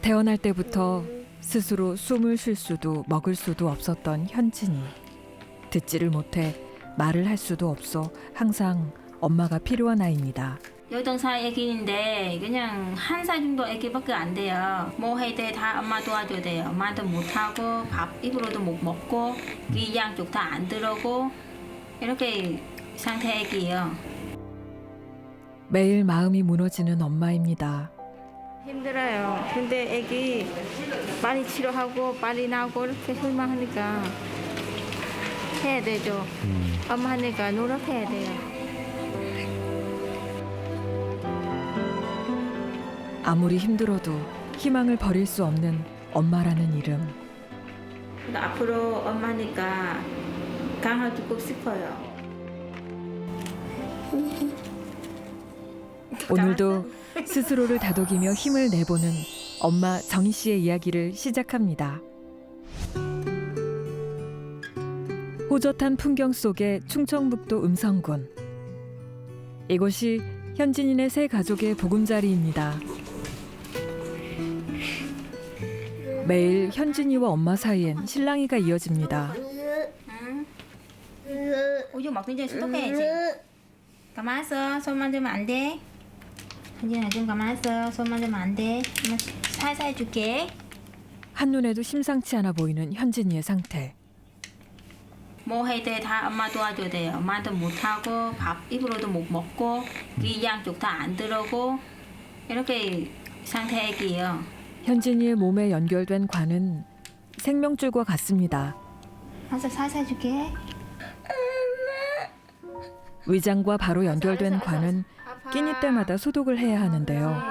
태어날 때부터 스스로 숨을 쉴 수도 먹을 수도 없었던 현진이. 듣지를 못해 말을 할 수도 없어 항상 엄마가 필요한 아이입니다. 8살 애기인데 그냥 1살 정도 애기밖에 안 돼요. 뭐 할 때 다 엄마 도와줘야 돼요. 엄마도 못하고 밥 입으로도 못 먹고 귀 양쪽 다 안 들어오고 이렇게 상태 애기예요. 매일 마음이 무너지는 엄마입니다. 힘들어요. 근데 애기 빨리 치료하고 빨리 나오고 이렇게 실망하니까 해야 되죠. 엄마 하니까 노력해야 돼요. 아무리 힘들어도 희망을 버릴 수 없는 엄마라는 이름. 앞으로 엄마니까 강화주고 싶어요. 오늘도 스스로를 다독이며 힘을 내보는 엄마 정희 씨의 이야기를 시작합니다. 호젓한 풍경 속의 충청북도 음성군. 이곳이 현진이네 세 가족의 보금자리입니다. 매일 현진이와 엄마 사이엔 실랑이가 이어집니다. 우유 먹는 전에 소독해야지. 가만 있어. 손 만지면 안 돼. 현진아 좀 가만 있어. 손 만지면 안 돼. 엄마 살살 해줄게. 한눈에도 심상치 않아 보이는 현진이의 상태. 뭐 할 때 다 엄마 도와줘야 돼요. 엄마도 못하고 밥 입으로도 못 먹고 귀 양쪽 다 안 들어오고 이렇게 상태 애기예요. 현진이의 몸에 연결된 관은 생명줄과 같습니다. 살살 해줄게. 위장과 바로 연결된 관은 끼니 때마다 소독을 해야 하는데요.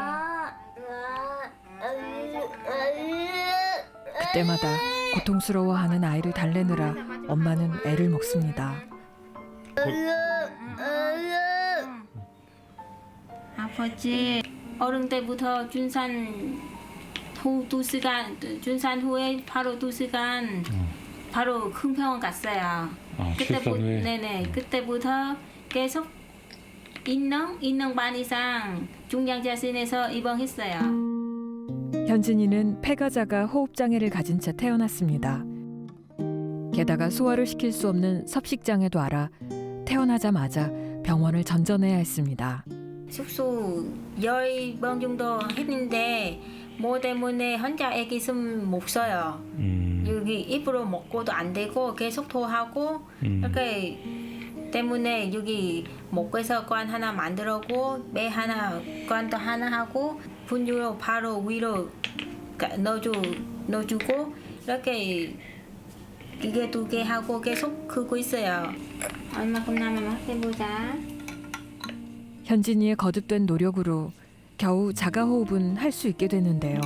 그때마다 고통스러워하는 아이를 달래느라 엄마는 애를 먹습니다. 아버지 어른 때부터 준산 후 2시간 준산 후에 바로 2시간 바로 큰 병원 갔어요. 출산 후에? 네네 그때부터 계속 인능 반 이상 중량자실에서 입원했어요. 현진이는 폐가 작아 호흡장애를 가진 채 태어났습니다. 게다가 소화를 시킬 수 없는 섭식장애도 알아 태어나자마자 병원을 전전해야 했습니다. 숙소 10번 정도 했는데 뭐 때문에 혼자 애기 숨 못 쉬어요. 여기 입으로 먹고도 안 되고 계속 토하고 이렇게 때문에 여기 목에서 관 하나 만들었고 매 하나 관도 하나 하고 분유로 바로 위로 넣어주고 이렇게 이게 2개 하고 계속 크고 있어요. 얼마큼 남으면 해보자. 현진이의 거듭된 노력으로 겨우 자가호흡은 할 수 있게 되는데요.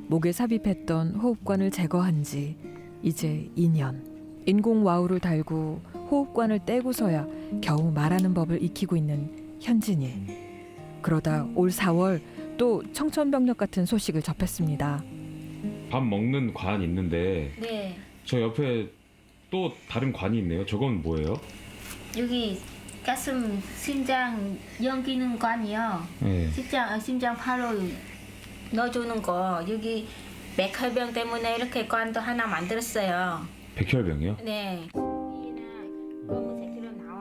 목에 삽입했던 호흡관을 제거한 지 이제 2년. 인공와우를 달고 호흡관을 떼고서야 겨우 말하는 법을 익히고 있는 현진이. 그러다 올 4월 또 청천벽력 같은 소식을 접했습니다. 밥 먹는 관 있는데 네. 저 옆에 또 다른 관이 있네요. 저건 뭐예요? 여기 가슴 심장 연기는 관이요. 네. 심장 바로 넣어주는 거. 여기 맥혈병 때문에 이렇게 관도 하나 만들었어요. 백혈병이요? 네.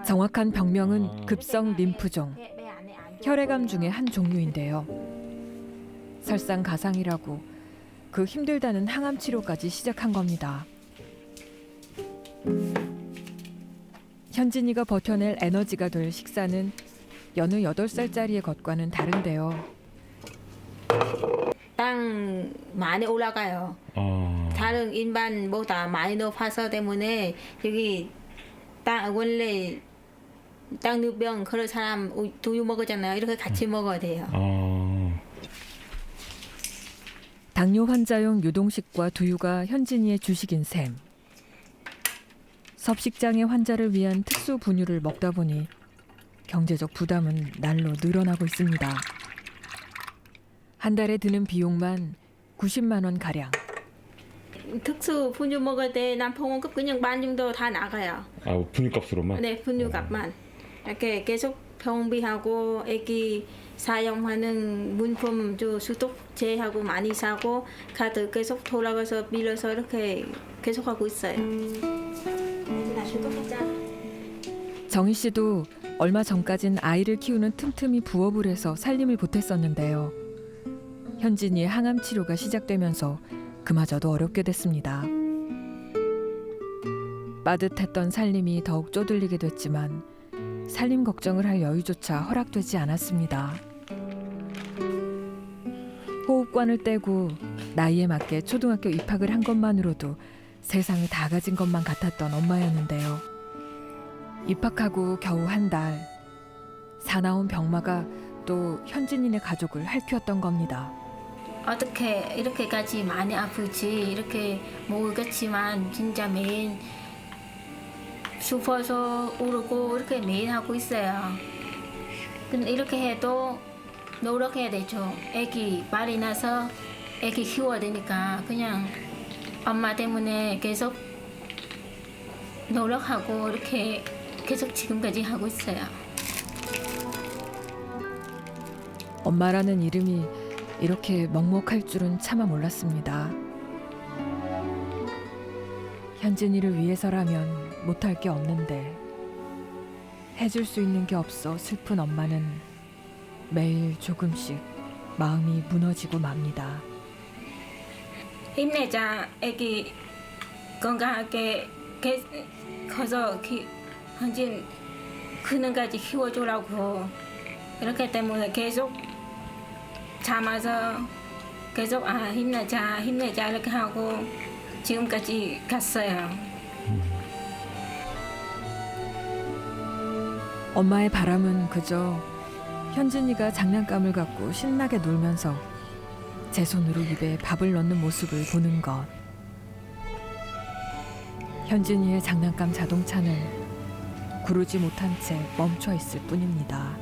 정확한 병명은 급성 림프종, 혈액암 중의 한 종류인데요. 설상가상이라고 그 힘들다는 항암 치료까지 시작한 겁니다. 현진이가 버텨낼 에너지가 될 식사는 여느 8살짜리의 것과는 다른데요. 땅 많이 올라가요. 다른 일반보다 많이 높아서 때문에 여기 땅 원래 당뇨병 그런 사람 두유 먹었잖아요. 이렇게 같이 먹어야 돼요. 당뇨 환자용 유동식과 두유가 현진이의 주식인 셈. 섭식장애 환자를 위한 특수 분유를 먹다 보니 경제적 부담은 날로 늘어나고 있습니다. 한 달에 드는 비용만 90만 원 가량. 특수 분유 먹을 때 남편원급 그냥 반 정도 다 나가요. 분유값으로만? 네, 분유값만. 이렇게 계속 경비하고 애기 사용하는 문품 수도제하고 많이 사고 카드 계속 돌아가서 빌려서 이렇게 계속 하고 있어요. 정희 씨도 얼마 전까진 아이를 키우는 틈틈이 부업을 해서 살림을 보탰었는데요. 현진이의 항암 치료가 시작되면서 그마저도 어렵게 됐습니다. 빠듯했던 살림이 더욱 쪼들리게 됐지만 살림 걱정을 할 여유조차 허락되지 않았습니다. 호흡관을 떼고 나이에 맞게 초등학교 입학을 한 것만으로도 세상을 다 가진 것만 같았던 엄마였는데요. 입학하고 겨우 한 달, 사나운 병마가 또 현진이네 가족을 핥혔던 겁니다. 어떻게 이렇게까지 많이 아프지 이렇게 모르겠지만 진짜 매일 싶어서 울고 이렇게 매일 하고 있어요. 근데 이렇게 해도 노력해야 되죠. 애기 말이 나서 애기 키워야 되니까 그냥 엄마 때문에 계속 노력하고 이렇게 계속 지금까지 하고 있어요. 엄마라는 이름이 이렇게 먹먹할 줄은 차마 몰랐습니다. 현진이를 위해서라면 못할 게 없는데 해줄 수 있는 게 없어 슬픈 엄마는 매일 조금씩 마음이 무너지고 맙니다. 힘내자. 애기 건강하게 커서 현진 그는까지 키워주라고 이렇게 때문에 계속 참아서 계속 힘내자 이렇게 하고 지금까지 갔어요. 엄마의 바람은 그저 현진이가 장난감을 갖고 신나게 놀면서 제 손으로 입에 밥을 넣는 모습을 보는 것. 현진이의 장난감 자동차는 구르지 못한 채 멈춰 있을 뿐입니다.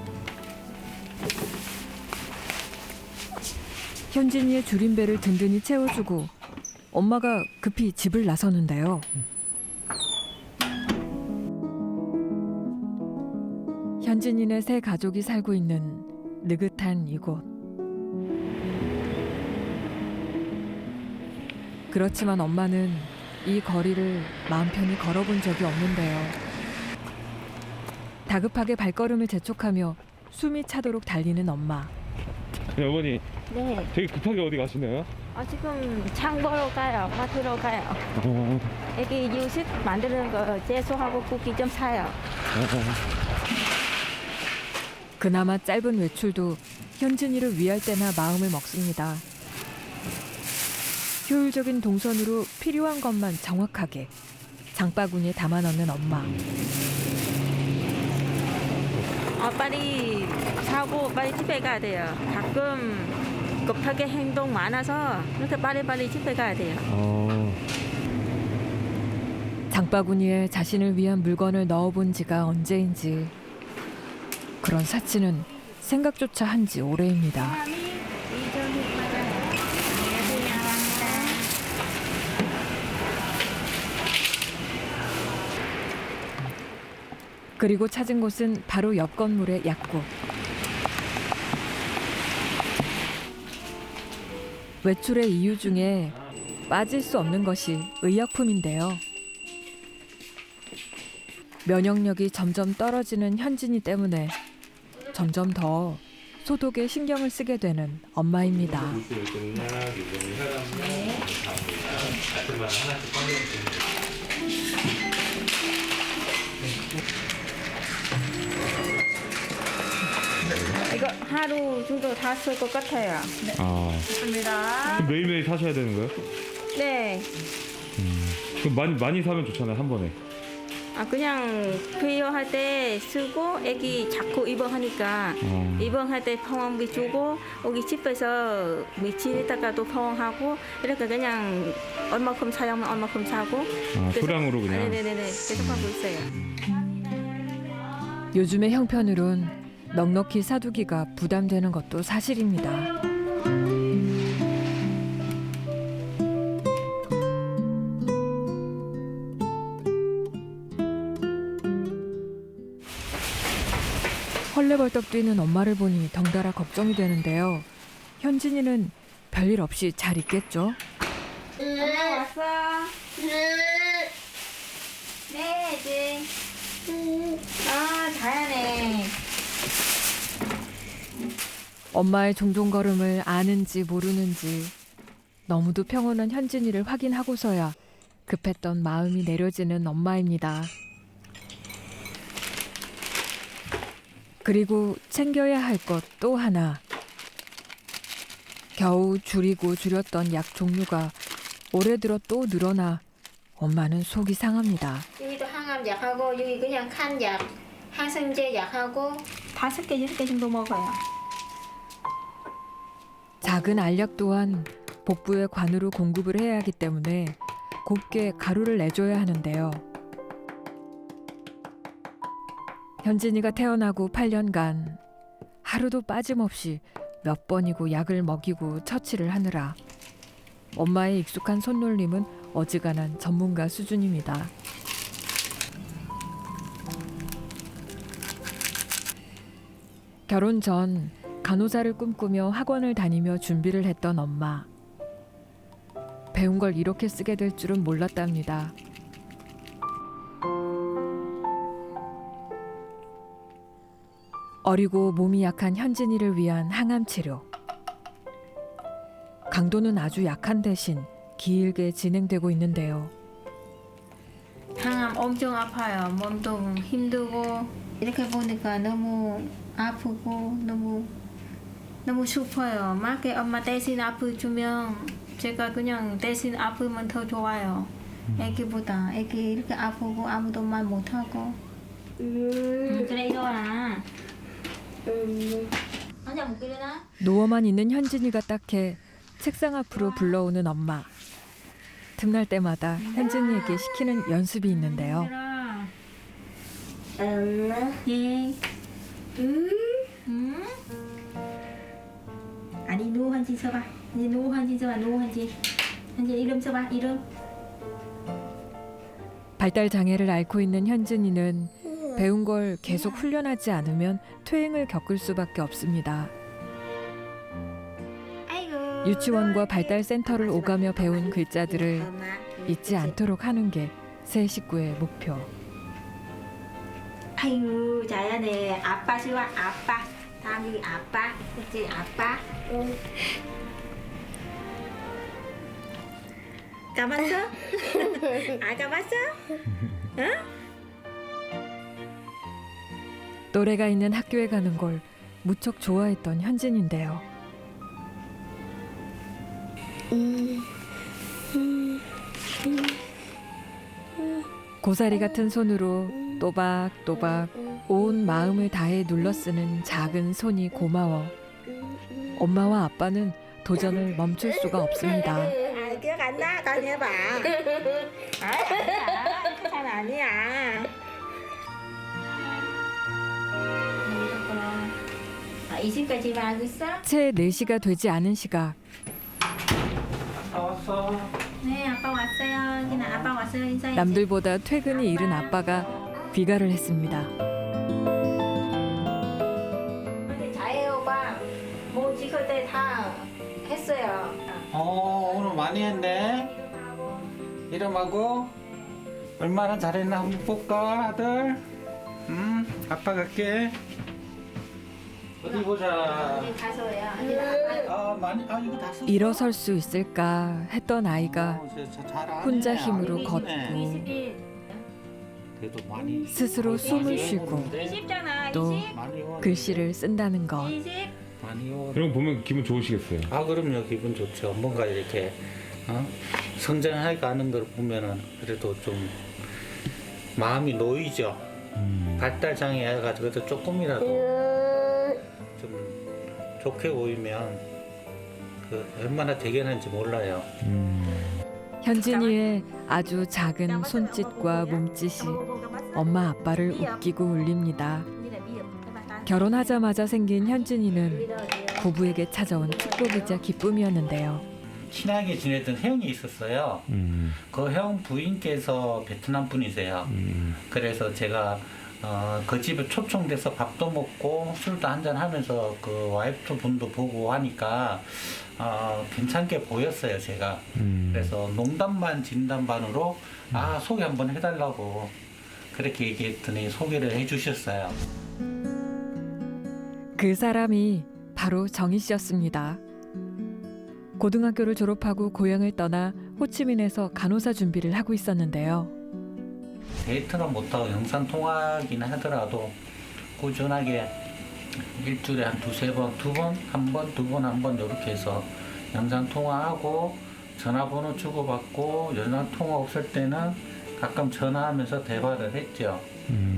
현진이의 줄임배를 든든히 채워주고 엄마가 급히 집을 나서는데요. 현진이네 세 가족이 살고 있는 느긋한 이곳. 그렇지만 엄마는 이 거리를 마음 편히 걸어본 적이 없는데요. 다급하게 발걸음을 재촉하며 숨이 차도록 달리는 엄마. 네, 어머니 네. 되게 급하게 어디 가시나요? 지금 장 보러 가요. 마트로 가요. 애기 유식 만드는 거 채소하고 고기 좀 사요. 그나마 짧은 외출도 현진이를 위할 때나 마음을 먹습니다. 효율적인 동선으로 필요한 것만 정확하게 장바구니에 담아 넣는 엄마. 빨리 사고 빨리 집에 가야 돼요. 가끔 급하게 행동 많아서 이렇게 빨리 집에 가야 돼요. 장바구니에 자신을 위한 물건을 넣어본 지가 언제인지 그런 사치는 생각조차 한 지 오래입니다. 그리고 찾은 곳은 바로 옆 건물의 약국. 외출의 이유 중에 빠질 수 없는 것이 의약품인데요. 면역력이 점점 떨어지는 현진이 때문에 점점 더 소독에 신경을 쓰게 되는 엄마입니다. 이거 하루 정도 다 쓸 것 같아요. 좋습니다. 그럼 매일매일 사셔야 되는 거예요? 네. 그럼 많이 사면 좋잖아요, 한 번에. 그냥 필요할 때 쓰고 애기 자꾸 입원하니까 입원할 때 포항비 주고 여기 집에서 며칠 있다가 또 포항하고 이렇게 그냥 얼마큼 사용하면 얼마큼 사고 소량으로 그냥. 네네네 계속 하고 있어요. 요즘의 형편으론 넉넉히 사두기가 부담되는 것도 사실입니다. 헐레벌떡 뛰는 엄마를 보니 덩달아 걱정이 되는데요. 현진이는 별일 없이 잘 있겠죠? 엄마 왔어. 네, 이제. 아, 잘하네. 엄마의 종종 걸음을 아는지 모르는지 너무도 평온한 현진이를 확인하고서야 급했던 마음이 내려지는 엄마입니다. 그리고 챙겨야 할 것 또 하나. 겨우 줄이고 줄였던 약 종류가 올해 들어 또 늘어나 엄마는 속이 상합니다. 여기도 항암 약하고 여기 그냥 칸 약, 항생제 약하고 5개, 6개 정도 먹어요. 작은 알약 또한 복부에 관으로 공급을 해야 하기 때문에 곱게 가루를 내줘야 하는데요. 현진이가 태어나고 8년간 하루도 빠짐없이 몇 번이고 약을 먹이고 처치를 하느라 엄마의 익숙한 손놀림은 어지간한 전문가 수준입니다. 결혼 전 간호사를 꿈꾸며 학원을 다니며 준비를 했던 엄마. 배운 걸 이렇게 쓰게 될 줄은 몰랐답니다. 어리고 몸이 약한 현진이를 위한 항암 치료. 강도는 아주 약한 대신 길게 진행되고 있는데요. 항암 엄청 아파요. 몸도 힘들고 이렇게 보니까 너무 아프고 너무 슬퍼요. 막 엄마 대신 아프주면 제가 그냥 대신 아프면 더 좋아요. 애기보다 애기 이렇게 아프고 아무도 말 못하고. 그래 이리 와라. 앉아 못 일어나? 누워만 있는 현진이가 딱해 책상 앞으로 불러오는 엄마. 틈날 때마다 현진이에게 시키는 연습이 있는데요. 예. 아니 누워 한지 써봐. 이제 누워 한지 써봐. 누워 한지. 한지 이름 써봐. 이름. 발달 장애를 앓고 있는 현진이는 배운 걸 계속 훈련하지 않으면 퇴행을 겪을 수밖에 없습니다. 아이고. 유치원과 발달센터를 오가며 배운 글자들을 잊지 않도록 하는 게 새 식구의 목표. 아이고 잘하네. 아빠 좋아. 아빠. 다음 여기 아빠. 그치 아빠. 감았어? 아 감았어? 응? 또래가 있는 학교에 가는 걸 무척 좋아했던 현진인데요. 고사리 같은 손으로 또박또박 온 마음을 다해 눌러쓰는 작은 손이 고마워 엄마와 아빠는 도전을 멈출 수가 없습니다. 아, 기억 안 나? 다시 해봐. 아니야. 잘 아니야. 아, 20까지 알고 있어? 채 4시가 되지 않은 시각 나왔어. 네, 아빠 왔어요. 여기는 아빠 왔어요. 인사해. 남들보다 퇴근이 이른 아빠가 귀가를 했습니다. 잘해요, 오빠. 뭐 지킬 때 다 했어요. 오늘 많이 했네. 이름하고 얼마나 잘했나 한번 볼까, 아들? 아빠 갈게. 어디 보자. 어디 가서요. 아니, 아빠. 많이, 이거 다 썼어. 일어설 수 있을까 했던 아이가 잘하네. 혼자 힘으로 아이고, 걷고 이쁘네. 21. 그래도 많이 스스로 숨을 쉬고 20잖아. 또 20. 많이 와. 글씨를 쓴다는 것. 20. 많이 와. 이런 거 보면 기분 좋으시겠어요. 그럼요, 기분 좋죠. 뭔가 이렇게 성장해 가는 걸 보면은 그래도 좀 마음이 놓이죠. 발달 장애 해가지고 조금이라도 좀 좋게 보이면 얼마나 대견한지 몰라요. 현진이의 아주 작은 손짓과 몸짓이 엄마 아빠를 웃기고 울립니다. 결혼하자마자 생긴 현진이는 부부에게 찾아온 축복이자 기쁨이었는데요. 친하게 지내던 형이 있었어요. 그 형 부인께서 베트남 분이세요. 그래서 제가 그 집에 초청돼서 밥도 먹고 술도 한잔 하면서 그 와이프 분도 보고 하니까 괜찮게 보였어요, 제가. 그래서 농담반 진담반으로 소개 한번 해달라고 그렇게 얘기했더니 소개를 해주셨어요. 그 사람이 바로 정희 씨였습니다. 고등학교를 졸업하고 고향을 떠나 호치민에서 간호사 준비를 하고 있었는데요. 데이트는 못하고 영상 통화긴 하더라도 꾸준하게 일주일에 한 두세 번, 두 번, 한 번, 두 번, 한 번 이렇게 해서 영상 통화하고 전화번호 주고받고 영상 통화 없을 때는 가끔 전화하면서 대화를 했죠.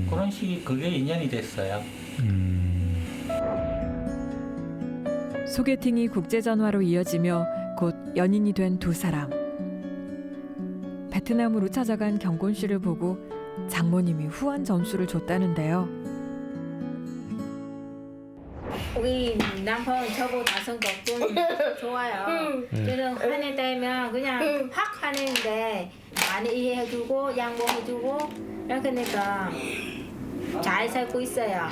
그런 식이 그게 인연이 됐어요. 소개팅이 국제 전화로 이어지며 곧 연인이 된 두 사람. 베트남으로 찾아간 경곤 씨를 보고 장모님이 후한 점수를 줬다는데요. 우리 남편 저보다 성격 좀 좋아요. 저는 화낼 때면 그냥 확 화내는데 많이 이해해주고 양보해주고 이렇게 하니까 잘 살고 있어요.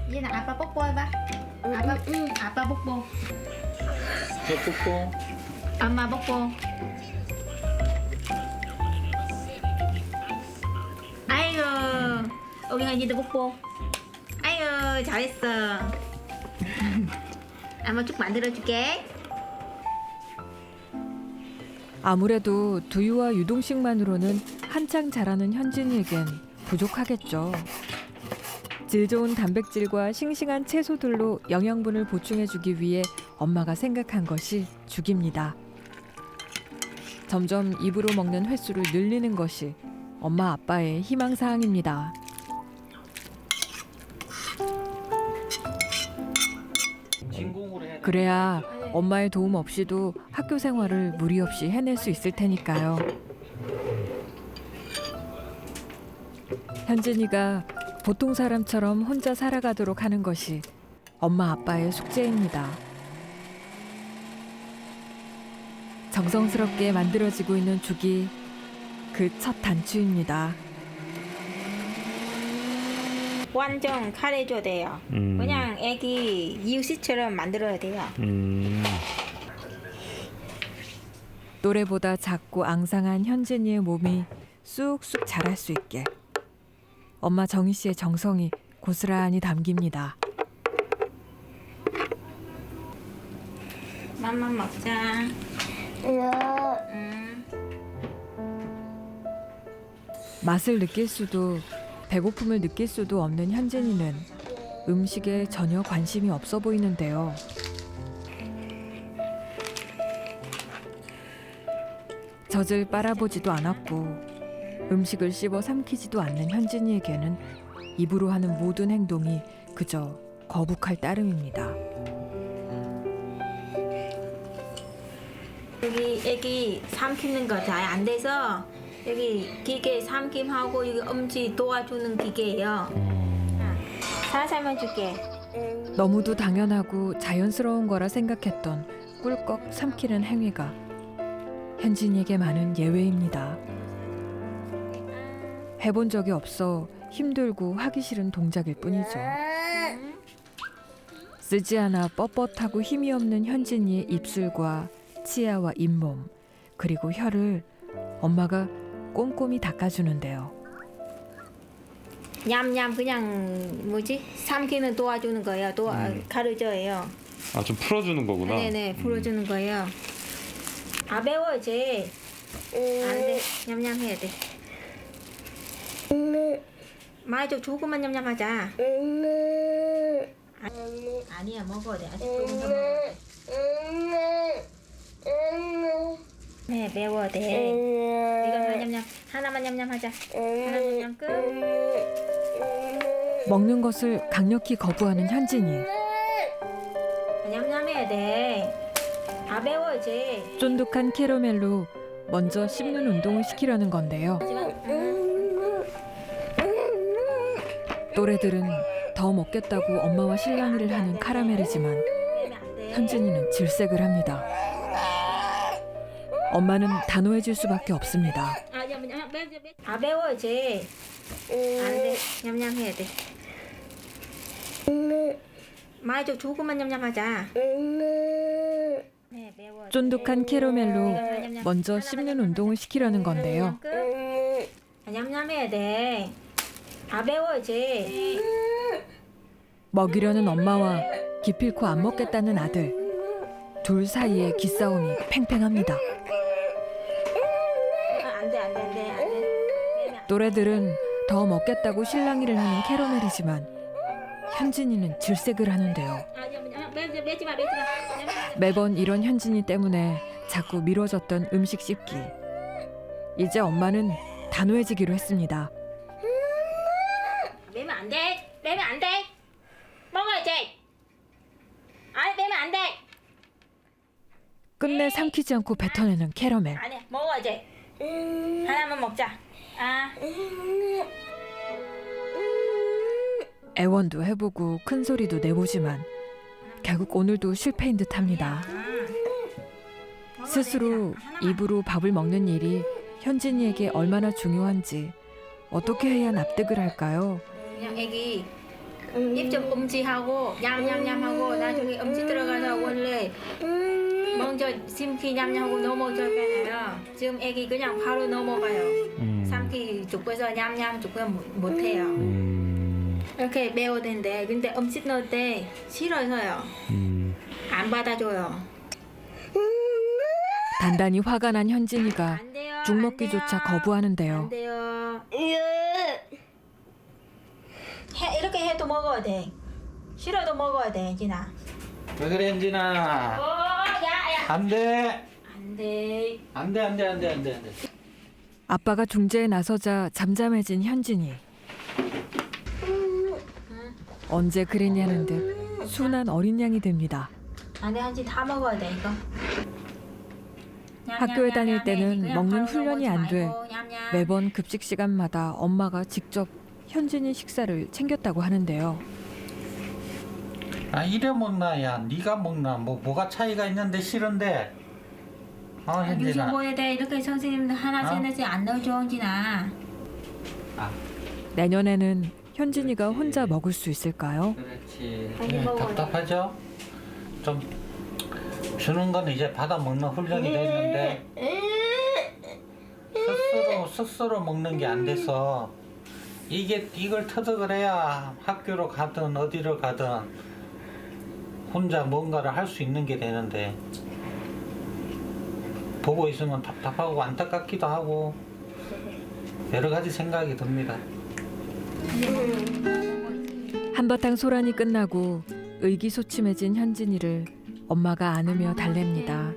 이제는 아빠 뽀뽀해봐. 아빠 뽀뽀. 뽀뽀. 엄마 뽀뽀. 아이고 우리 현지도 뽀뽀. 아이고 잘했어. 엄마 쭉 만들어줄게. 아무래도 두유와 유동식만으로는 한창 자라는 현진이에겐 부족하겠죠. 질 좋은 단백질과 싱싱한 채소들로 영양분을 보충해주기 위해 엄마가 생각한 것이 죽입니다. 점점 입으로 먹는 횟수를 늘리는 것이 엄마 아빠의 희망사항입니다. 그래야 엄마의 도움 없이도 학교 생활을 무리 없이 해낼 수 있을 테니까요. 현진이가 보통 사람처럼 혼자 살아가도록 하는 것이 엄마 아빠의 숙제입니다. 정성스럽게 만들어지고 있는 죽이 그 첫 단추입니다. 완전 칼해줘야 돼요. 그냥 애기 이유식처럼 만들어야 돼요. 또래보다 작고 앙상한 현진이의 몸이 쑥쑥 자랄 수 있게 엄마 정희 씨의 정성이 고스란히 담깁니다. 맘만 먹자. 맛을 느낄 수도 배고픔을 느낄 수도 없는 현진이는 음식에 전혀 관심이 없어 보이는데요. 젖을 빨아보지도 않았고 음식을 씹어 삼키지도 않는 현진이에게는 입으로 하는 모든 행동이 그저 거북할 따름입니다. 여기 애기 삼키는 거 잘 안 돼서 여기 기계 삼킴하고 여기 엄지 도와주는 기계예요. 살살만 줄게. 너무도 당연하고 자연스러운 거라 생각했던 꿀꺽 삼키는 행위가 현진이에게만은 예외입니다. 해본 적이 없어 힘들고 하기 싫은 동작일 뿐이죠. 쓰지 않아 뻣뻣하고 힘이 없는 현진이의 입술과 치아와 잇몸 그리고 혀를 엄마가 꼼꼼히 닦아주는데요. 냠냠 그냥 뭐지? 삼키는 도와주는 거예요. 가르쳐요. 좀 풀어주는 거구나. 네네 풀어주는 거예요. 배워야지. 안 돼. 냠냠 해야 돼. 맞아 조금만 냠냠하자. 아니야 먹어야 돼. 아직 조금 더 먹어야 돼. 네 매워야 돼. 이거 냠냠 하나만 냠냠하자. 하나 냠냠 끝. 먹는 것을 강력히 거부하는 현진이. 냠냠해야 돼. 배워야지. 쫀득한 캐러멜로 먼저 씹는 운동을 시키려는 건데요. 또래들은 더 먹겠다고 엄마와 실랑이를 하는 카라멜이지만 현진이는 질색을 합니다. 엄마는 단호해질 수밖에 없습니다. 배워야지. 안돼 냠냠해야 돼. 맞아 조금만 냠냠하자. 네, 매워. 쫀득한 캐러멜로 먼저 씹는 운동을 시키려는 건데요. 냠냠해야 돼. 아 매워지. 먹이려는 엄마와 기필코 안 먹겠다는 아들. 둘 사이에 기싸움이 팽팽합니다. 안돼. 또래들은 더 먹겠다고 실랑이를 하는 캐러멜이지만 현진이는 질색을 하는데요. 매지 마. 매번 이런 현진이 때문에 자꾸 미뤄졌던 음식 씹기. 이제 엄마는 단호해지기로 했습니다. 매면 안 돼. 먹어야지. 아니 매면 안 돼. 끝내 삼키지 않고 뱉어내는 캐러멜. 아니 먹어야지. 하나만 먹자. 아. 애원도 해보고 큰 소리도 내보지만 결국 오늘도 실패인 듯합니다. 스스로 입으로 밥을 먹는 일이 현진이에게 얼마나 중요한지 어떻게 해야 납득을 할까요? 그냥 애기 입 좀 음지하고 냠냠냠하고 나중에 음지 들어가서 원래 먼저 심기 냠냠하고 넘어졌잖아요. 지금 애기 그냥 바로 넘어가요. 삼키 죽고서 냠냠 죽고서 못해요. 이렇게 매워야 되는데 근데 음식 넣을 때 싫어서요. 안 받아줘요. 단단히 화가 난 현진이가 안 돼요. 죽 안 먹기조차 돼요. 거부하는데요. 안 돼요. 이렇게 해도 먹어야 돼. 싫어도 먹어야 돼, 진아. 왜 그래 현진아? 야야. 안 돼. 안 돼. 안 돼. 아빠가 중재에 나서자 잠잠해진 현진이. 언제 그랬냐는 듯 순한 어린 양이 됩니다. 안 돼, 한지 다 먹어야 돼 이거. 학교에 다닐 때는 그냥 먹는 바로 훈련이 안 돼 먹지 말고 냠냠. 매번 급식 시간마다 엄마가 직접 현진이 식사를 챙겼다고 하는데요. 아 이래 먹나 야 네가 먹나 뭐가 차이가 있는데 싫은데. 요즘 현진아. 보야 돼. 이렇게 선생님들 하나씩 하나씩 안 넣어줘, 현진아. 아 내년에는 현진이가 혼자 먹을 수 있을까요? 그렇지. 빨리 먹어요. 답답하죠? 좀 주는 건 이제 받아 먹는 훈련이 돼 있는데 스스로 먹는 게 안 돼서 이걸 터득을 해야 학교로 가든 어디를 가든 혼자 뭔가를 할 수 있는 게 되는데 보고 있으면 답답하고 안타깝기도 하고 여러 가지 생각이 듭니다. 한바탕 소란이 끝나고 의기소침해진 현진이를 엄마가 안으며 달랩니다.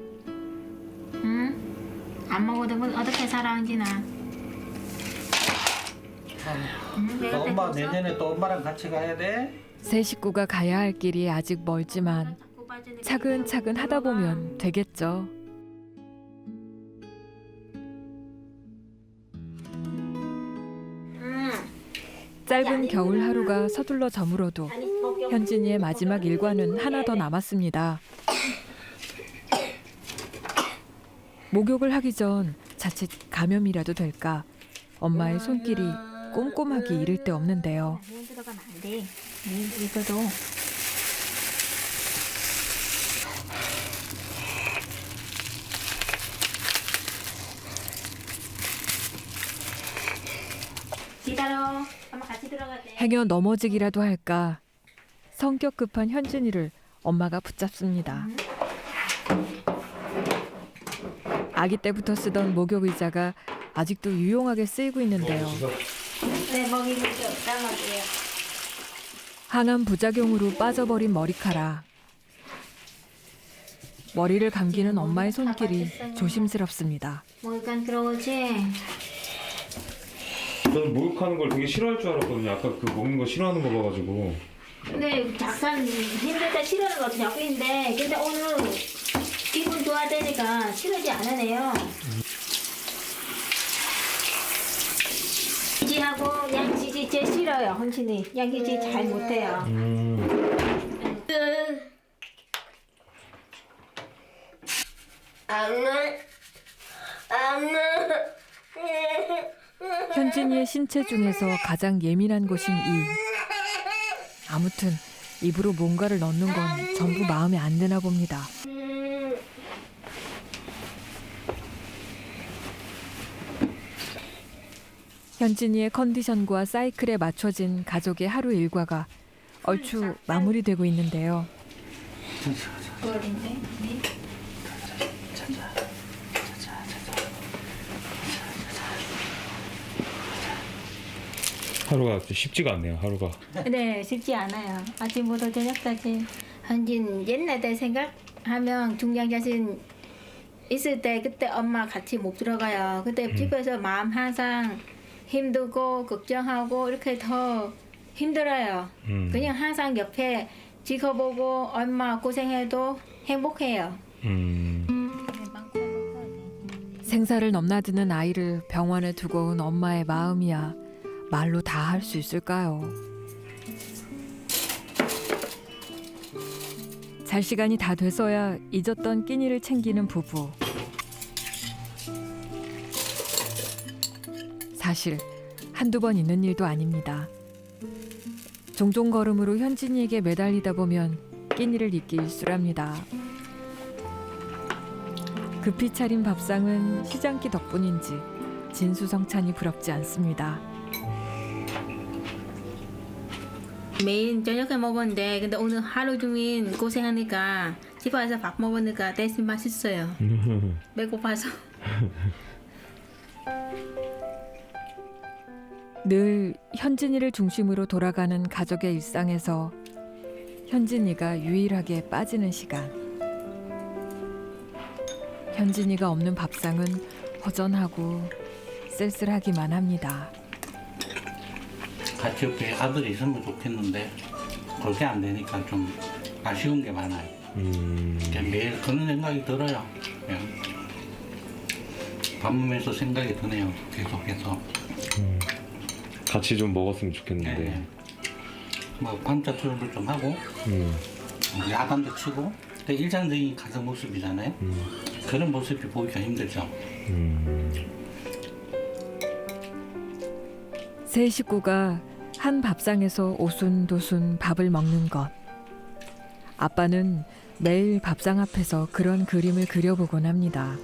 응? 안 먹어도 어떻게 살아, 현진아? 너 엄마 내년에 또 엄마랑 같이 가야 돼? 세 식구가 가야 할 길이 아직 멀지만 차근차근 하다 보면 되겠죠. 짧은 겨울 하루가 서둘러 저물어도 현진이의 마지막 일과는 하나 더 남았습니다. 목욕을 하기 전 자칫 감염이라도 될까 엄마의 손길이 꼼꼼하기 이를 데 없는데요. 물 들어가면 안 돼. 이거도. 기다려. 엄마 같이 들어가야 돼. 행여 넘어지기라도 할까 성격 급한 현진이를 엄마가 붙잡습니다. 아기 때부터 쓰던 목욕 의자가 아직도 유용하게 쓰이고 있는데요. 네, 먹이고 없다 먹이에요. 항암 부작용으로 빠져버린 머리카락. 머리를 감기는 엄마의 손길이 조심스럽습니다. 먹이간 들어오지? 저는 목욕하는 걸 되게 싫어할 줄 알았거든요. 아까 그 먹는 거 싫어하는 거 봐가지고. 근데 약간 힘들 때 싫어하는 것도 약인데 근데 오늘 기분 좋아지니까 싫어하지 않으네요. 지하고 양지지 제일 싫어요. 헌신이 양지지 잘 못해요. 현진이의 신체 중에서 가장 예민한 곳인 이. 아무튼 입으로 뭔가를 넣는 건 전부 마음에 안 드나 봅니다. 현진이의 컨디션과 사이클에 맞춰진 가족의 하루 일과가 얼추 마무리되고 있는데요. 하루가 쉽지가 않네요. 하루가. 네, 쉽지 않아요. 아침부터 저녁까지. 현진 옛날 때 생각하면 중량 자신 있을 때 그때 엄마 같이 못 들어가요. 그때 집에서 마음 항상 힘들고 걱정하고 이렇게 더 힘들어요. 그냥 항상 옆에 지켜보고 엄마 고생해도 행복해요. 생사를 넘나드는 아이를 병원에 두고 온 엄마의 마음이야 말로 다 할 수 있을까요? 잘 시간이 다 돼서야 잊었던 끼니를 챙기는 부부. 사실 한두 번 있는 일도 아닙니다. 종종 걸음으로 현진이에게 매달리다 보면 끼니를 잊기 일쑤랍니다. 급히 차린 밥상은 시장기 덕분인지 진수성찬이 부럽지 않습니다. 매일 저녁에 먹었는데 근데 오늘 하루 종일 고생하니까 집에 와서 밥 먹으니까 대신 맛있어요. 배고파서. 늘 현진이를 중심으로 돌아가는 가족의 일상에서 현진이가 유일하게 빠지는 시간. 현진이가 없는 밥상은 허전하고 쓸쓸하기만 합니다. 같이 옆에 아들이 있으면 좋겠는데 그게 안 되니까 좀 아쉬운 게 많아요. 그냥 매일 그런 생각이 들어요. 그냥 밥 먹으면서 생각이 드네요. 계속해서. 같이 좀 먹었으면 좋겠는데. 네. 뭐 밤자투를 좀 하고 야단도 치고 근데 일상적인 가정 모습이잖아요. 그런 모습이 보기가 힘들죠. 세 식구가 한 밥상에서 오순도순 밥을 먹는 것. 아빠는 매일 밥상 앞에서 그런 그림을 그려보곤 합니다.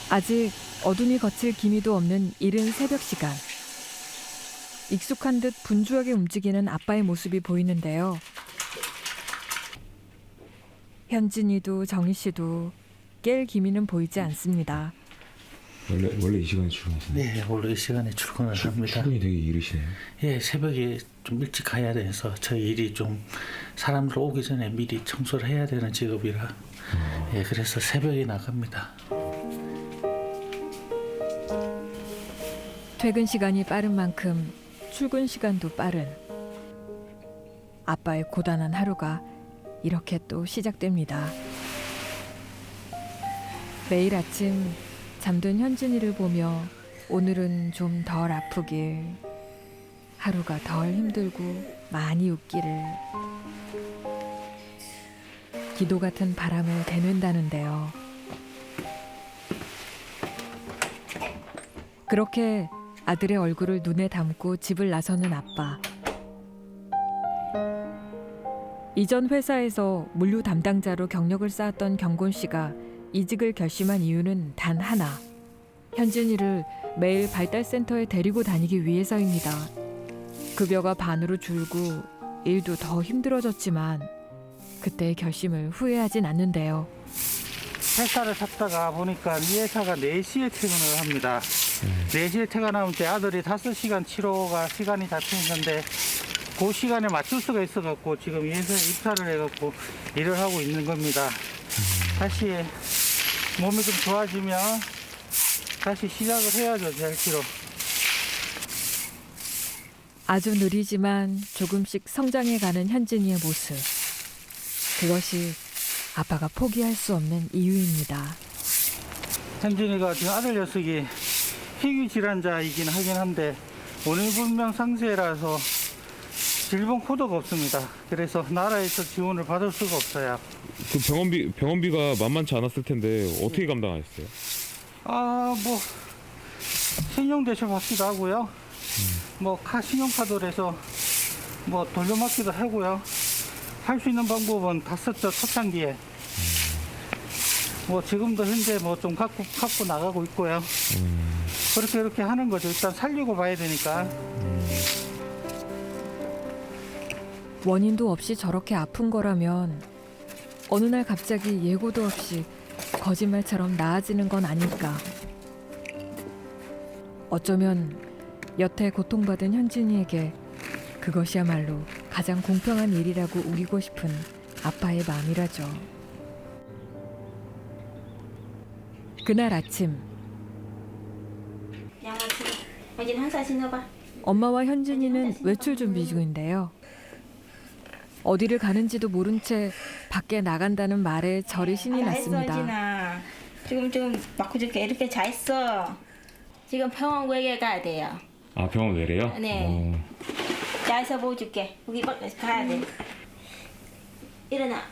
아직 어둠이 거칠 기미도 없는 이른 새벽 시간. 익숙한 듯 분주하게 움직이는 아빠의 모습이 보이는데요. 현진이도 정희 씨도 깰 기미는 보이지 않습니다. 원래 이 시간에 출근하시나요? 네, 원래 이 시간에 출근을 합니다. 출근이 되게 이르시네요. 예, 새벽에 좀 일찍 가야 돼서 저희 일이 좀 사람들 오기 전에 미리 청소를 해야 되는 직업이라 예, 그래서 새벽에 나갑니다. 퇴근 시간이 빠른 만큼 출근 시간도 빠른 아빠의 고단한 하루가 이렇게 또 시작됩니다. 매일 아침 잠든 현진이를 보며 오늘은 좀 덜 아프길, 하루가 덜 힘들고 많이 웃기를 기도 같은 바람을 대는다는데요. 그렇게 아들의 얼굴을 눈에 담고 집을 나서는 아빠. 이전 회사에서 물류 담당자로 경력을 쌓았던 경곤 씨가 이직을 결심한 이유는 단 하나. 현진이를 매일 발달센터에 데리고 다니기 위해서입니다. 급여가 반으로 줄고 일도 더 힘들어졌지만 그때의 결심을 후회하진 않는데요. 회사를 찾다가 보니까 이 회사가 4시에 퇴근을 합니다. 4시에 퇴근하면 제 아들이 5시간 치료가 시간이 잡히는데 그 시간에 맞출 수가 있어갖고 지금 이 회사에 입사를 해갖고 일을 하고 있는 겁니다. 다시 몸이 좀 좋아지면 다시 시작을 해야죠, 제 할기로. 아주 느리지만 조금씩 성장해가는 현진이의 모습. 그것이 아빠가 포기할 수 없는 이유입니다. 현진이가 지금 아들 녀석이 희귀 질환자이긴 하긴 한데 원인불명 상세라서 질병 코드가 없습니다. 그래서 나라에서 지원을 받을 수가 없어요. 그 병원비가 만만치 않았을 텐데 어떻게 감당하셨어요? 뭐 신용대출 받기도 하고요. 뭐 신용카드로 해서 뭐 돌려막기도 하고요. 할 수 있는 방법은 다 썼죠, 초창기에. 뭐 지금도 현재 뭐 좀 갖고 나가고 있고요. 그렇게 이렇게 하는 거죠. 일단 살리고 봐야 되니까. 원인도 없이 저렇게 아픈 거라면 어느 날 갑자기 예고도 없이 거짓말처럼 나아지는 건 아닐까. 어쩌면 여태 고통받은 현진이에게 그것이야말로 가장 공평한 일이라고 우기고 싶은 아빠의 마음이라죠. 그날 아침 양아치. 현진 항상 신어봐. 엄마와 현진이는 외출 준비 중인데요. 어디를 가는지도 모른 채 밖에 나간다는 말에 저리 신이 났습니다. 현진아. 지금 맞고 줄게. 이렇게 잘 있어. 지금 병원 외에 가야 돼요. 아 병원 외래요? 네. 잘서 보여줄게. 여기 밖에 가야 돼. 일어나.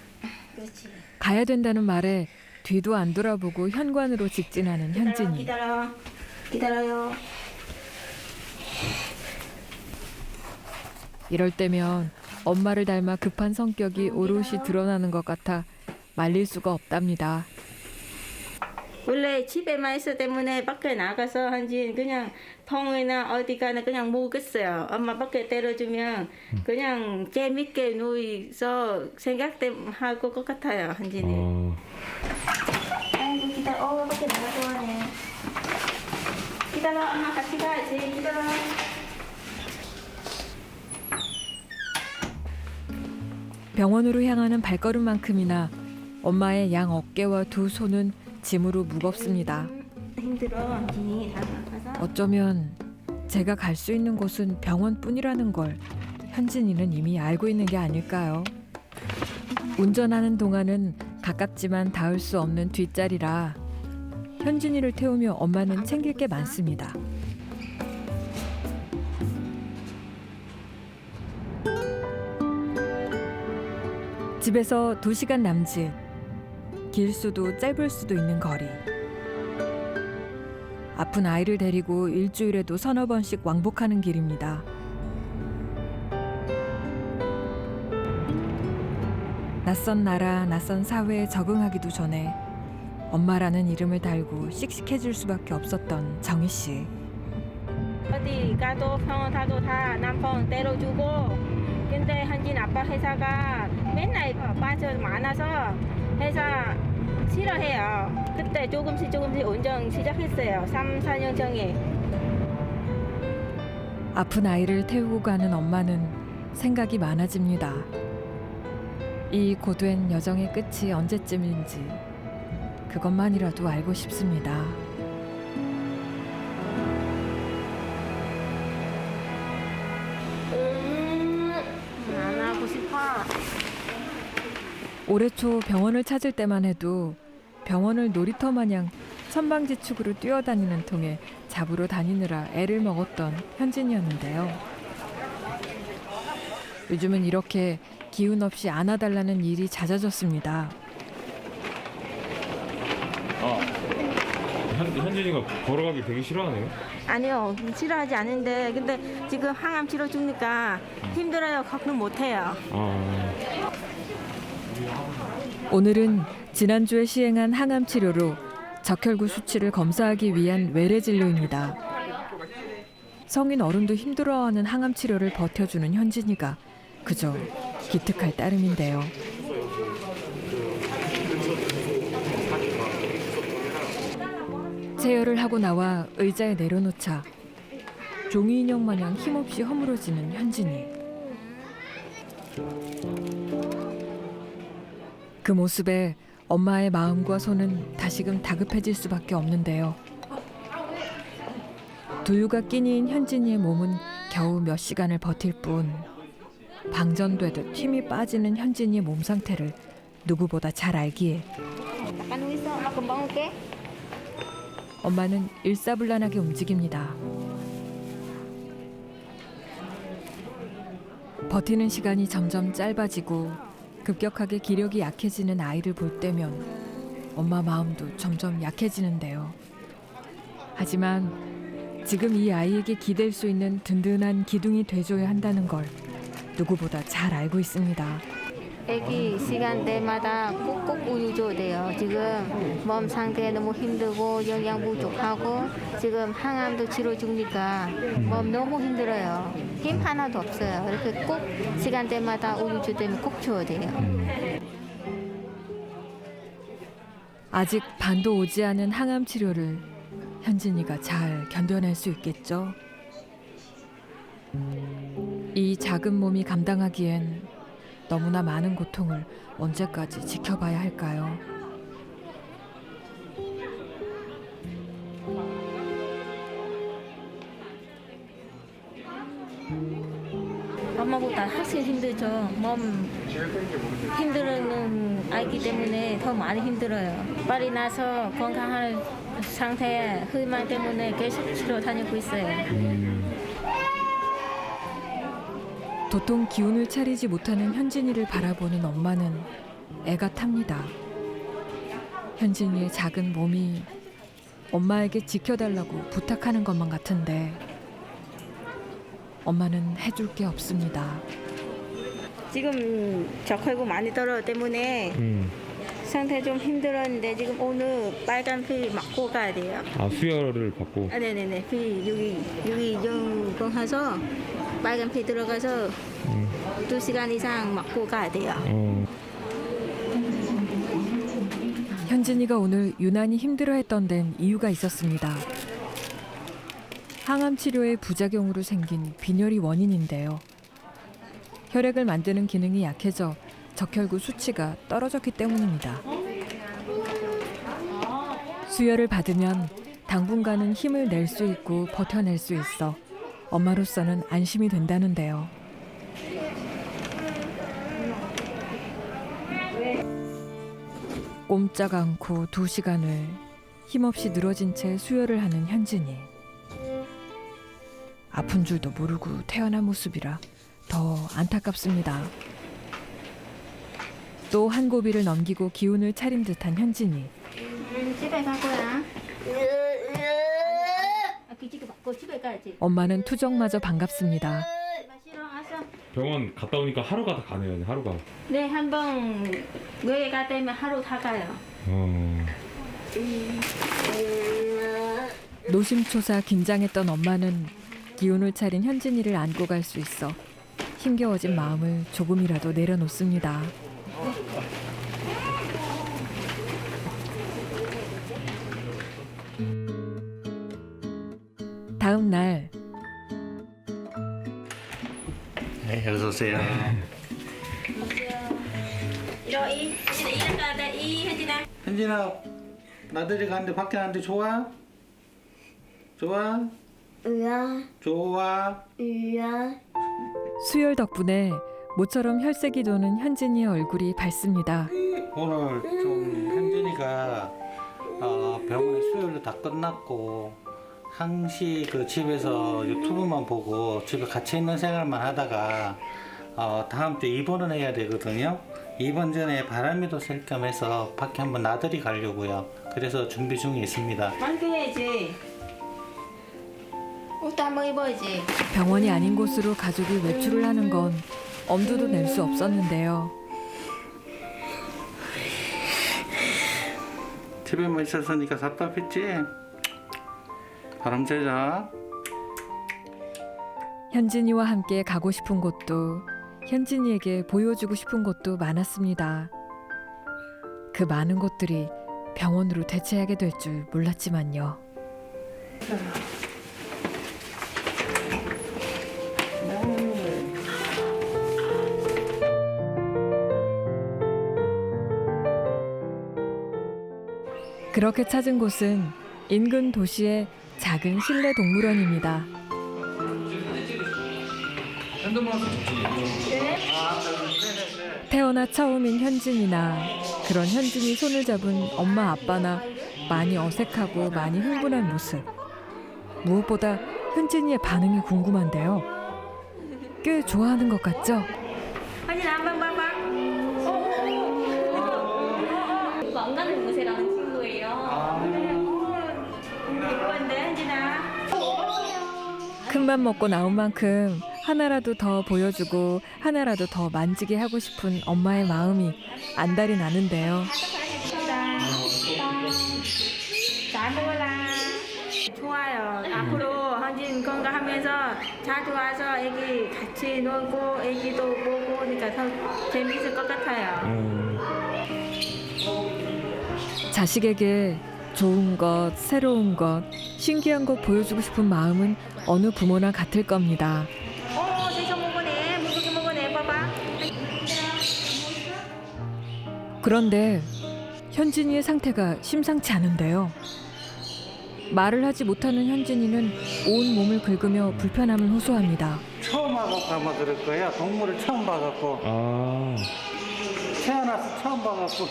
그렇지. 가야 된다는 말에 뒤도 안 돌아보고 현관으로 직진하는 현진이. 기다려요. 이럴 때면 엄마를 닮아 급한 성격이 오롯이 드러나는 것 같아 말릴 수가 없답니다. 원래 집에만 있어 때문에 밖에 나가서 한진 그냥 통이나 어디 가나 그냥 먹었어요. 엄마 밖에 때려주면 그냥 재밌게 누워서 생각하고 것 같아요. 한진이. 아이고 기다려. 밖에 나가 좋아해. 기다려. 엄마 같이 가야지. 기다려. 병원으로 향하는 발걸음만큼이나 엄마의 양 어깨와 두 손은 짐으로 무겁습니다. 힘들어. 한진이 다 아파서. 어쩌면 제가 갈 수 있는 곳은 병원뿐이라는 걸 현진이는 이미 알고 있는 게 아닐까요? 운전하는 동안은 가깝지만 닿을 수 없는 뒷자리라 현진이를 태우며 엄마는 챙길 게 많습니다. 집에서 2시간 남짓, 길 수도 짧을 수도 있는 거리. 아픈 아이를 데리고 일주일에도 서너 번씩 왕복하는 길입니다. 낯선 나라, 낯선 사회에 적응하기도 전에 엄마라는 이름을 달고 씩씩해질 수밖에 없었던 정희 씨. 어디 가도 병원 가도 다 남편 때려주고. 근데 한진 아빠 회사가 맨날 빠져 많아서 회사 싫어해요. 그때 조금씩 운전 시작했어요. 3, 4년 전에. 아픈 아이를 태우고 가는 엄마는 생각이 많아집니다. 이 고된 여정의 끝이 언제쯤인지 그것만이라도 알고 싶습니다. 안 하고 싶어. 올해 초 병원을 찾을 때만 해도 병원을 놀이터 마냥 천방지축으로 뛰어다니는 통에 잡으러 다니느라 애를 먹었던 현진이었는데요. 요즘은 이렇게 기운 없이 안아달라는 일이 잦아졌습니다. 현진이가 걸어가기 되게 싫어하네요. 아니요, 싫어하지 않은데 근데 지금 항암 치료 중이니까 힘들어요. 걱정 못해요. 오늘은 지난주에 시행한 항암 치료로 적혈구 수치를 검사하기 위한 외래 진료입니다. 성인 어른도 힘들어하는 항암 치료를 버텨주는 현진이가 그저 기특할 따름인데요. 체열을 하고 나와 의자에 내려놓자 종이 인형 마냥 힘없이 허물어지는 현진이. 그 모습에 엄마의 마음과 손은 다시금 다급해질 수밖에 없는데요. 두유가 끼니인 현진이의 몸은 겨우 몇 시간을 버틸 뿐 방전되듯 힘이 빠지는 현진이의 몸 상태를 누구보다 잘 알기에 잠깐 누워 있어. 엄마 금방 올게. 엄마는 일사불란하게 움직입니다. 버티는 시간이 점점 짧아지고 급격하게 기력이 약해지는 아이를 볼 때면 엄마 마음도 점점 약해지는데요. 하지만 지금 이 아이에게 기댈 수 있는 든든한 기둥이 돼줘야 한다는 걸 누구보다 잘 알고 있습니다. 애기 시간대마다 꼭꼭 우유 줘야 돼요. 지금 몸 상태 너무 힘들고 영양 부족하고 지금 항암도 치료 중이니까 몸 너무 힘들어요. 힘 하나도 없어요. 이렇게 꼭 시간대마다 우유 주되면 꼭 줘야 돼요. 아직 반도 오지 않은 항암 치료를 현진이가 잘 견뎌낼 수 있겠죠? 이 작은 몸이 감당하기엔 너무나 많은 고통을 언제까지 지켜봐야 할까요? 엄마보다 훨씬 힘들죠. 몸 힘들는 아이기 때문에 더 많이 힘들어요. 빨리 나서 건강한 상태에 혈만 때문에 계속 치료 다니고 있어요. 도통 기운을 차리지 못하는 현진이를 바라보는 엄마는 애가 탑니다. 현진이의 작은 몸이 엄마에게 지켜달라고 부탁하는 것만 같은데 엄마는 해줄 게 없습니다. 지금 적혈구 많이 떨어져 때문에 상태 좀 힘들었는데 지금 오늘 빨간 피 맞고 가야 돼요. 아, 수혈을 받고. 아, 네네네. 피 여기 연공해서 빨간 피 들어가서 2시간 이상 맞고 가야 돼요. 현진이가 오늘 유난히 힘들어했던 데는 이유가 있었습니다. 항암 치료의 부작용으로 생긴 빈혈이 원인인데요. 혈액을 만드는 기능이 약해져 적혈구 수치가 떨어졌기 때문입니다. 수혈을 받으면 당분간은 힘을 낼 수 있고 버텨낼 수 있어 엄마로서는 안심이 된다는데요. 꼼짝 않고 2시간을 힘없이 늘어진 채 수혈을 하는 현진이. 아픈 줄도 모르고 태어난 모습이라 더 안타깝습니다. 또 한 고비를 넘기고 기운을 차린 듯한 현진이. 집에 갈 거야. 기지개 받고 집에 가야지. 엄마는 투정마저 반갑습니다. 싫어, 왔어. 병원 갔다 오니까 하루가 다 가네요. 하루가. 네, 한번 뇌에 갈 때면 하루 다 가요. 노심초사 긴장했던 엄마는 기운을 차린 현진이를 안고 갈 수 있어 힘겨워진 마음을 조금이라도 내려놓습니다. 다음 날 네, 어서 오세요. 이리 가야 돼. 현진아. 현진아, 나들이 가는데 밖에 나는데 좋아? 좋아? 좋아? 수혈 덕분에 모처럼 혈색이 도는 현진이의 얼굴이 밝습니다. 오늘 좀 현진이가 병원에 수혈도 다 끝났고 항시 그 집에서 유튜브만 보고 집에 같이 있는 생활만 하다가 다음 주에 입원을 해야 되거든요. 입원 전에 바람이도 쐴 겸 해서 밖에 한번 나들이 가려고요. 그래서 준비 중에 있습니다. 만개해야지. 옷도 한번 입어야지. 병원이 아닌 곳으로 가족이 외출을 하는 건 엄두도 낼 수 없었는데요. 집에만 있었으니까 답답했지? 바람 쐬자. 현진이와 함께 가고 싶은 곳도 현진이에게 보여주고 싶은 곳도 많았습니다. 그 많은 곳들이 병원으로 대체하게 될 줄 몰랐지만요. 그렇게 찾은 곳은 인근 도시의 작은 실내 동물원입니다. 태어나 처음인 현진이나 그런 현진이 손을 잡은 엄마 아빠나 많이 어색하고 많이 흥분한 모습. 무엇보다 현진이의 반응이 궁금한데요. 꽤 좋아하는 것 같죠? 현진아 한번 봐봐. 안 가는 곳이라는 친구예요. 예쁜데 현진아. 큰맘 먹고 나온 만큼 하나라도 더 보여주고 하나라도 더 만지게 하고 싶은 엄마의 마음이 안달이 나는데요. 잘 먹어라. 좋아요. 앞으로 현진 건강하면서 자주 와서 애기 같이 놀고 애기도 보고 그러니까 더 재밌을 것 같아요. 자식에게 좋은 것, 새로운 것, 신기한 것 보여주고 싶은 마음은 어느 부모나 같을 겁니다. 진짜 먹어네. 무지개 먹어네. 봐봐. 그런데 현진이의 상태가 심상치 않은데요. 말을 하지 못하는 현진이는 온 몸을 긁으며 불편함을 호소합니다. 처음 와갖고 아마 그럴 거야. 동물을 처음 봐갖고. 아, 태어나서 처음 봐갖고.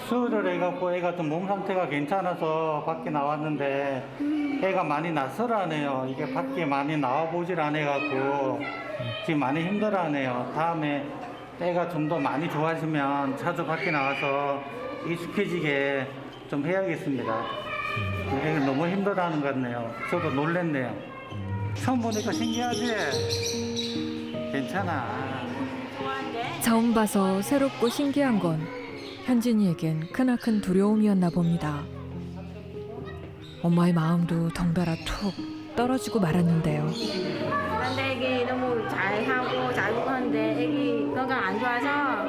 수술을 해갖고 애가 좀 몸 상태가 괜찮아서 밖에 나왔는데 애가 많이 낯설어하네요. 이게 밖에 많이 나와보질 않아갖고 지금 많이 힘들어하네요. 다음에 애가 좀 더 많이 좋아지면 자주 밖에 나와서 익숙해지게 좀 해야겠습니다. 애가 너무 힘들어하는 것 같네요. 저도 놀랬네요. 처음 보니까 신기하지? 괜찮아. 처음 봐서 새롭고 신기한 건 현진이에겐 크나큰 두려움이었나 봅니다. 엄마의 마음도 덩달아 툭 떨어지고 말았는데요. 근데 애기 너무 잘하고 잘 먹었는데 애기 건강 안 좋아서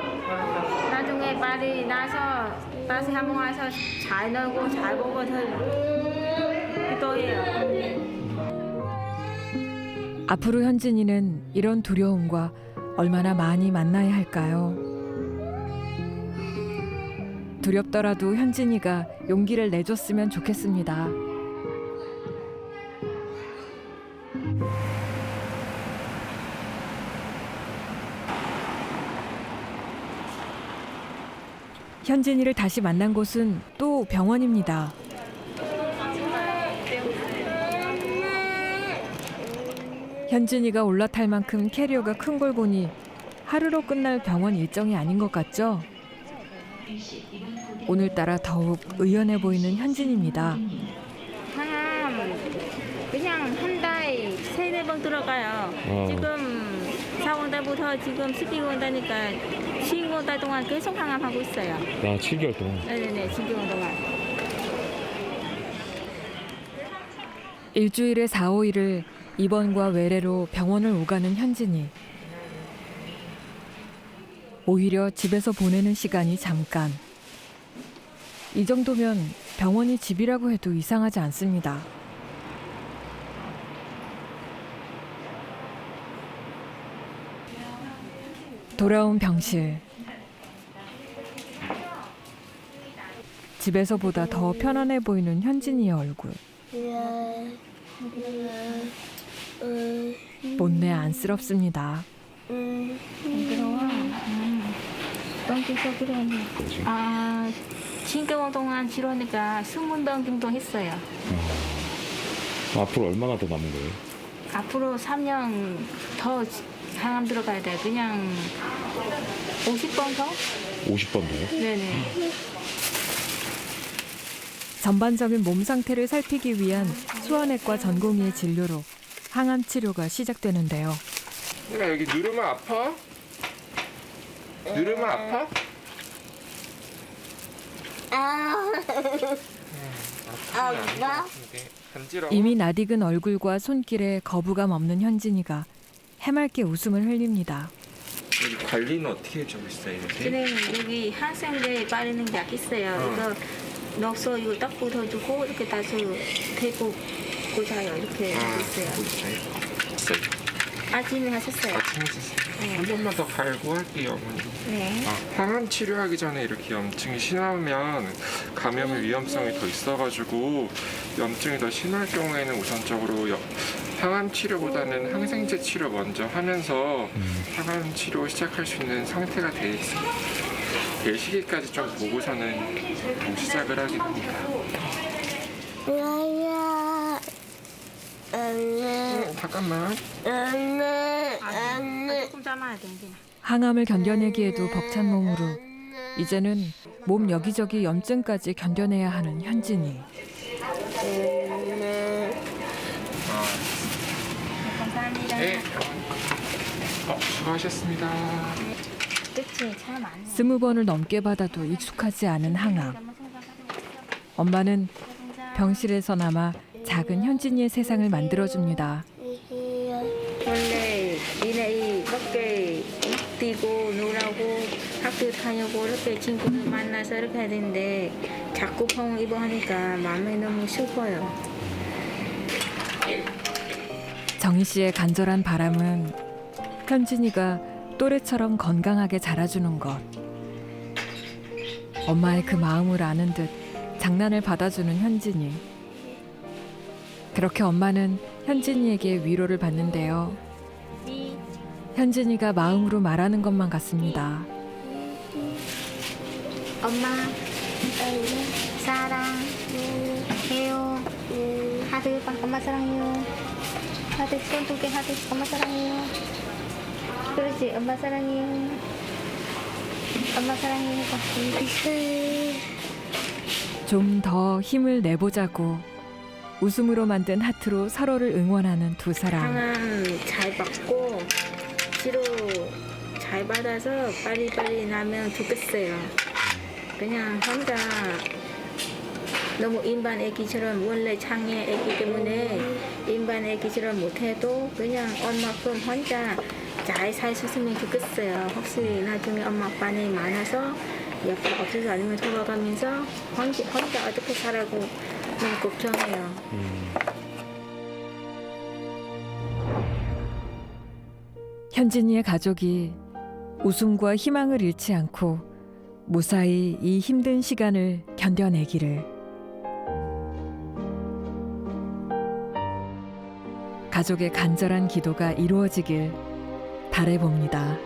나중에 빨리 나서 다시 한번 와서 잘 놀고 잘 보고 더 기도해요. 앞으로 현진이는 이런 두려움과 얼마나 많이 만나야 할까요? 두렵더라도 현진이가 용기를 내줬으면 좋겠습니다. 현진이를 다시 만난 곳은 또 병원입니다. 현진이가 올라탈 만큼 캐리어가 큰 걸 보니 하루로 끝날 병원 일정이 아닌 것 같죠? 오늘따라 더욱 의연해 보이는 현진입니다. 항암 그냥 한 달에 3-4번 들어가요. 지금 4월 달부터 지금 12월 달니까 10월 달 동안 계속 항암하고 있어요. 나 7개월 동안. 네네네, 10개월 동안. 일주일에 4, 5일을 입원과 외래로 병원을 오가는 현진이. 오히려 집에서 보내는 시간이 잠깐. 이 정도면 병원이 집이라고 해도 이상하지 않습니다. 돌아온 병실. 집에서보다 더 편안해 보이는 현진이의 얼굴. 못내 안쓰럽습니다. 덩기서 그러네. 10개월 동안 치료니까 20번 정도 했어요. 앞으로 얼마나 더 남은 거예요? 앞으로 3년 더 항암 들어가야 돼. 그냥 50번 더? 50번 더요? 네네. 전반적인 몸 상태를 살피기 위한 수원외과 전공의의 진료로 항암 치료가 시작되는데요. 얘가 여기 누르면 아파? 누르면 아파? 아파? 간지러워? 이미 낯익은 얼굴과 손길에 거부감 없는 현진이가 해맑게 웃음을 흘립니다. 여기 관리는 어떻게 해주고 있어요? 요새? 그냥 여기 항생제 바르는 약 있어요. 이거 넣어서 이거 딱 묻어주고 이렇게 다시 대고 꽂아요. 이렇게 있어요. 있어요? 아침에 하셨어요? 아침에 쓰세요. 한 번만 더 갈고 할게요, 어머니. 네. 항암 치료하기 전에 이렇게 염증이 심하면 감염의 위험성이 더 있어가지고 염증이 더 심할 경우에는 우선적으로 항암 치료보다는 항생제 치료 먼저 하면서 항암 치료 시작할 수 있는 상태가 돼 있습니다. 그 시기까지 좀 보고서는 시작을 하게 됩니다. 잠깐만. 조금 참아야 돼 이제. 항암을 견뎌내기에도 벅찬 몸으로 이제는 몸 여기저기 염증까지 견뎌내야 하는 현진이. 감사합니다. 네. 수고하셨습니다. 그치 참 많네. 20번을 넘게 받아도 익숙하지 않은 항암. 엄마는 병실에서나마 작은 현진이의 세상을 만들어줍니다. 원래 니네 밖에 뛰고 놀라고 학교 다니고 이렇게 친구들 만나서 이렇게 해야 되는데 자꾸 병 입어 하니까 마음이 너무 슬퍼요. 정희 씨의 간절한 바람은 현진이가 또래처럼 건강하게 자라주는 것. 엄마의 그 마음을 아는 듯 장난을 받아주는 현진이. 그렇게 엄마는 현진이에게 위로를 받는데요. 현진이가 마음으로 말하는 것만 같습니다. 엄마 사랑해요. 하트 엄마 사랑해요. 하트 손 두 개 하트 엄마 사랑해요. 그렇지 엄마 사랑해요. 엄마 사랑해요. 좀 더 힘을 내보자고 웃음으로 만든 하트로 서로를 응원하는 두 사람. 항암 잘 받고 치료 잘 받아서 빨리빨리 나면 좋겠어요. 그냥 혼자 너무 일반 애기처럼 원래 장애 애기 때문에 일반 애기처럼 못해도 그냥 엄마큼 혼자 잘 살 수 있으면 좋겠어요. 혹시 나중에 엄마 아빠는 많아서 옆에 없어서 아니면 돌아가면서 혼자 어떻게 살아고 너무 걱정해요. 현진이의 가족이 웃음과 희망을 잃지 않고 무사히 이 힘든 시간을 견뎌내기를. 가족의 간절한 기도가 이루어지길 바라봅니다.